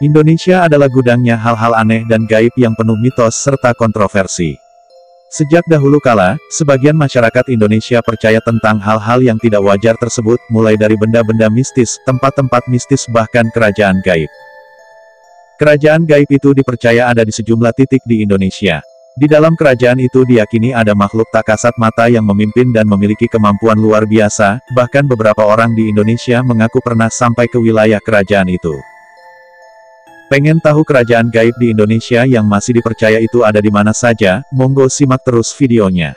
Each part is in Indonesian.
Indonesia adalah gudangnya hal-hal aneh dan gaib yang penuh mitos serta kontroversi. Sejak dahulu kala, sebagian masyarakat Indonesia percaya tentang hal-hal yang tidak wajar tersebut, mulai dari benda-benda mistis, tempat-tempat mistis bahkan kerajaan gaib. Kerajaan gaib itu dipercaya ada di sejumlah titik di Indonesia. Di dalam kerajaan itu diyakini ada makhluk tak kasat mata yang memimpin dan memiliki kemampuan luar biasa, bahkan beberapa orang di Indonesia mengaku pernah sampai ke wilayah kerajaan itu. Pengen tahu kerajaan gaib di Indonesia yang masih dipercaya itu ada di mana saja? Monggo simak terus videonya.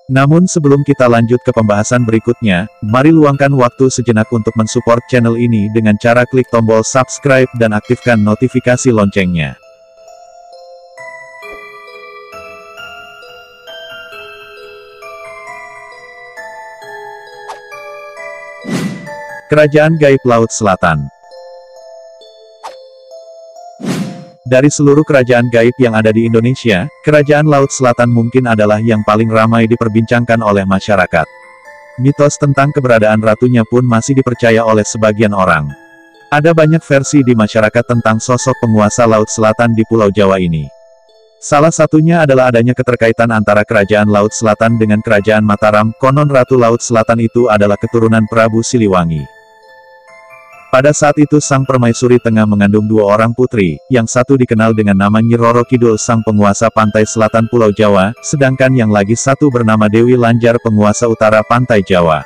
Namun sebelum kita lanjut ke pembahasan berikutnya, mari luangkan waktu sejenak untuk mensupport channel ini dengan cara klik tombol subscribe dan aktifkan notifikasi loncengnya. Kerajaan Gaib Laut Selatan. Dari seluruh kerajaan gaib yang ada di Indonesia, Kerajaan Laut Selatan mungkin adalah yang paling ramai diperbincangkan oleh masyarakat. Mitos tentang keberadaan ratunya pun masih dipercaya oleh sebagian orang. Ada banyak versi di masyarakat tentang sosok penguasa Laut Selatan di Pulau Jawa ini. Salah satunya adalah adanya keterkaitan antara Kerajaan Laut Selatan dengan Kerajaan Mataram. Konon Ratu Laut Selatan itu adalah keturunan Prabu Siliwangi. Pada saat itu Sang Permaisuri tengah mengandung dua orang putri, yang satu dikenal dengan nama Nyi Roro Kidul sang penguasa pantai selatan Pulau Jawa, sedangkan yang lagi satu bernama Dewi Lanjar penguasa utara pantai Jawa.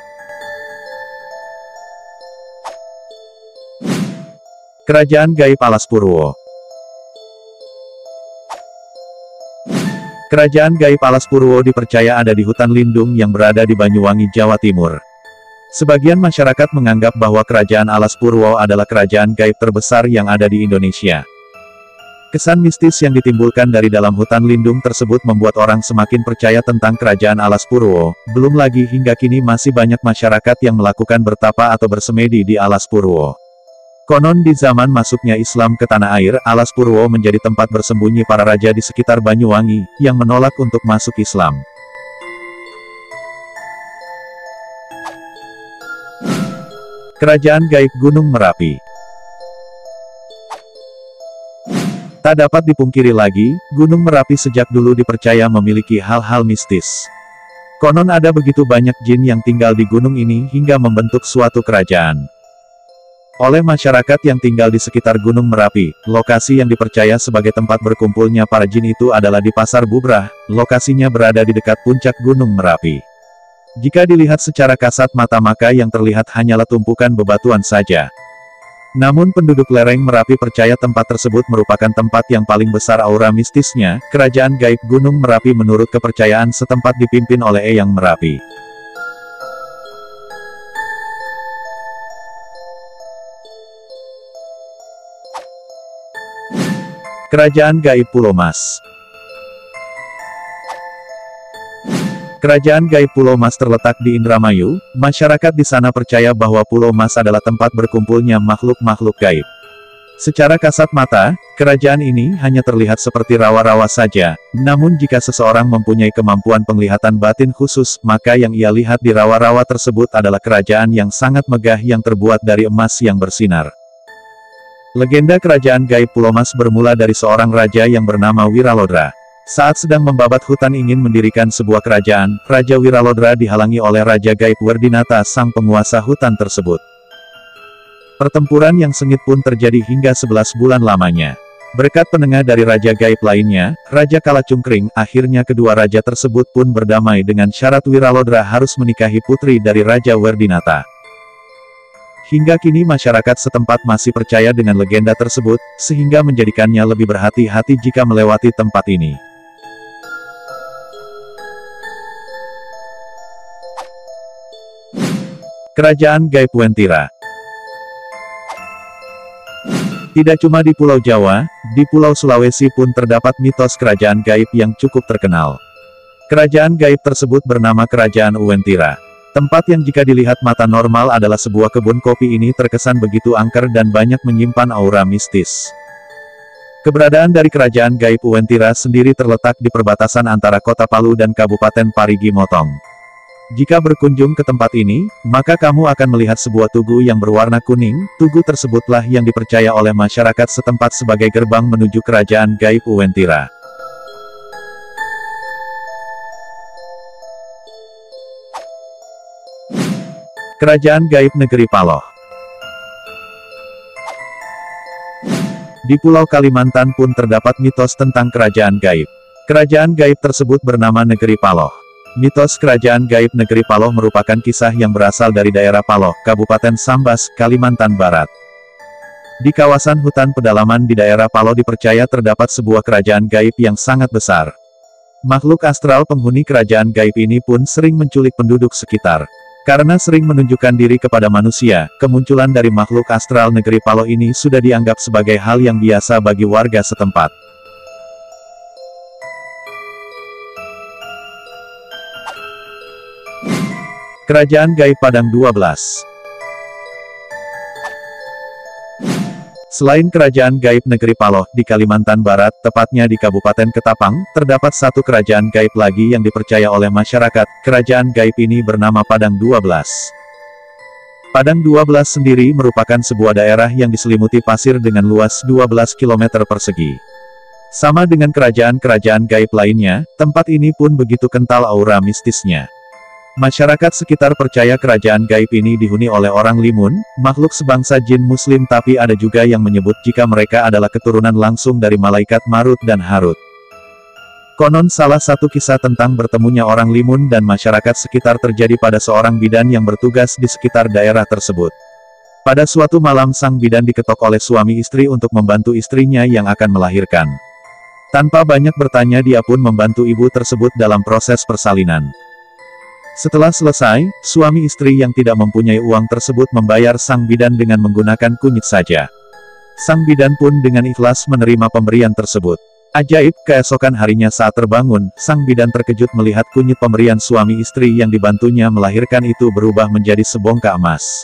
Kerajaan Gaib Alas Purwo. Kerajaan Gaib Alas Purwo dipercaya ada di hutan lindung yang berada di Banyuwangi, Jawa Timur. Sebagian masyarakat menganggap bahwa Kerajaan Alas Purwo adalah kerajaan gaib terbesar yang ada di Indonesia. Kesan mistis yang ditimbulkan dari dalam hutan lindung tersebut membuat orang semakin percaya tentang Kerajaan Alas Purwo, belum lagi hingga kini masih banyak masyarakat yang melakukan bertapa atau bersemedi di Alas Purwo. Konon di zaman masuknya Islam ke tanah air, Alas Purwo menjadi tempat bersembunyi para raja di sekitar Banyuwangi, yang menolak untuk masuk Islam. Kerajaan Gaib Gunung Merapi. Tak dapat dipungkiri lagi, Gunung Merapi sejak dulu dipercaya memiliki hal-hal mistis. Konon ada begitu banyak jin yang tinggal di gunung ini hingga membentuk suatu kerajaan. Oleh masyarakat yang tinggal di sekitar Gunung Merapi, lokasi yang dipercaya sebagai tempat berkumpulnya para jin itu adalah di Pasar Bubrah, lokasinya berada di dekat puncak Gunung Merapi. Jika dilihat secara kasat mata maka yang terlihat hanyalah tumpukan bebatuan saja. Namun penduduk lereng Merapi percaya tempat tersebut merupakan tempat yang paling besar aura mistisnya. Kerajaan Gaib Gunung Merapi menurut kepercayaan setempat dipimpin oleh Eyang Merapi. Kerajaan Gaib Pulau Mas. Kerajaan Gaib Pulau Mas terletak di Indramayu. Masyarakat di sana percaya bahwa Pulau Mas adalah tempat berkumpulnya makhluk-makhluk gaib. Secara kasat mata, kerajaan ini hanya terlihat seperti rawa-rawa saja, namun jika seseorang mempunyai kemampuan penglihatan batin khusus, maka yang ia lihat di rawa-rawa tersebut adalah kerajaan yang sangat megah yang terbuat dari emas yang bersinar. Legenda Kerajaan Gaib Pulau Mas bermula dari seorang raja yang bernama Wiralodra. Saat sedang membabat hutan ingin mendirikan sebuah kerajaan, Raja Wiralodra dihalangi oleh Raja Gaib Werdinata sang penguasa hutan tersebut. Pertempuran yang sengit pun terjadi hingga 11 bulan lamanya. Berkat penengah dari Raja Gaib lainnya, Raja Kalacungkring, akhirnya kedua raja tersebut pun berdamai dengan syarat Wiralodra harus menikahi putri dari Raja Werdinata. Hingga kini masyarakat setempat masih percaya dengan legenda tersebut, sehingga menjadikannya lebih berhati-hati jika melewati tempat ini. Kerajaan Gaib Wentira. Tidak cuma di Pulau Jawa, di Pulau Sulawesi pun terdapat mitos kerajaan gaib yang cukup terkenal. Kerajaan gaib tersebut bernama Kerajaan Uwentira. Tempat yang jika dilihat mata normal adalah sebuah kebun kopi ini terkesan begitu angker dan banyak menyimpan aura mistis. Keberadaan dari Kerajaan Gaib Uwentira sendiri terletak di perbatasan antara Kota Palu dan Kabupaten Parigi Motong. Jika berkunjung ke tempat ini, maka kamu akan melihat sebuah tugu yang berwarna kuning. Tugu tersebutlah yang dipercaya oleh masyarakat setempat sebagai gerbang menuju kerajaan gaib Uwentira. Kerajaan gaib negeri Paloh. Di Pulau Kalimantan pun terdapat mitos tentang kerajaan gaib. Kerajaan gaib tersebut bernama Negeri Paloh. Mitos kerajaan gaib Negeri Paloh merupakan kisah yang berasal dari daerah Paloh, Kabupaten Sambas, Kalimantan Barat. Di kawasan hutan pedalaman di daerah Paloh dipercaya terdapat sebuah kerajaan gaib yang sangat besar. Makhluk astral penghuni kerajaan gaib ini pun sering menculik penduduk sekitar. Karena sering menunjukkan diri kepada manusia, kemunculan dari makhluk astral negeri Paloh ini sudah dianggap sebagai hal yang biasa bagi warga setempat. Kerajaan gaib Padang 12. Selain kerajaan gaib negeri Paloh, di Kalimantan Barat, tepatnya di Kabupaten Ketapang, terdapat satu kerajaan gaib lagi yang dipercaya oleh masyarakat. Kerajaan gaib ini bernama Padang 12. Padang 12 sendiri merupakan sebuah daerah yang diselimuti pasir dengan luas 12 km persegi. Sama dengan kerajaan-kerajaan gaib lainnya, tempat ini pun begitu kental aura mistisnya. Masyarakat sekitar percaya kerajaan gaib ini dihuni oleh orang limun, makhluk sebangsa jin muslim, tapi ada juga yang menyebut jika mereka adalah keturunan langsung dari malaikat Marut dan Harut. Konon salah satu kisah tentang bertemunya orang limun dan masyarakat sekitar terjadi pada seorang bidan yang bertugas di sekitar daerah tersebut. Pada suatu malam sang bidan diketok oleh suami istri untuk membantu istrinya yang akan melahirkan. Tanpa banyak bertanya dia pun membantu ibu tersebut dalam proses persalinan. Setelah selesai, suami istri yang tidak mempunyai uang tersebut membayar sang bidan dengan menggunakan kunyit saja. Sang bidan pun dengan ikhlas menerima pemberian tersebut. Ajaib, keesokan harinya saat terbangun, sang bidan terkejut melihat kunyit pemberian suami istri yang dibantunya melahirkan itu berubah menjadi sebongkah emas.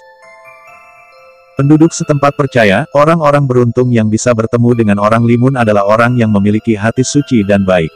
Penduduk setempat percaya, orang-orang beruntung yang bisa bertemu dengan orang limun adalah orang yang memiliki hati suci dan baik.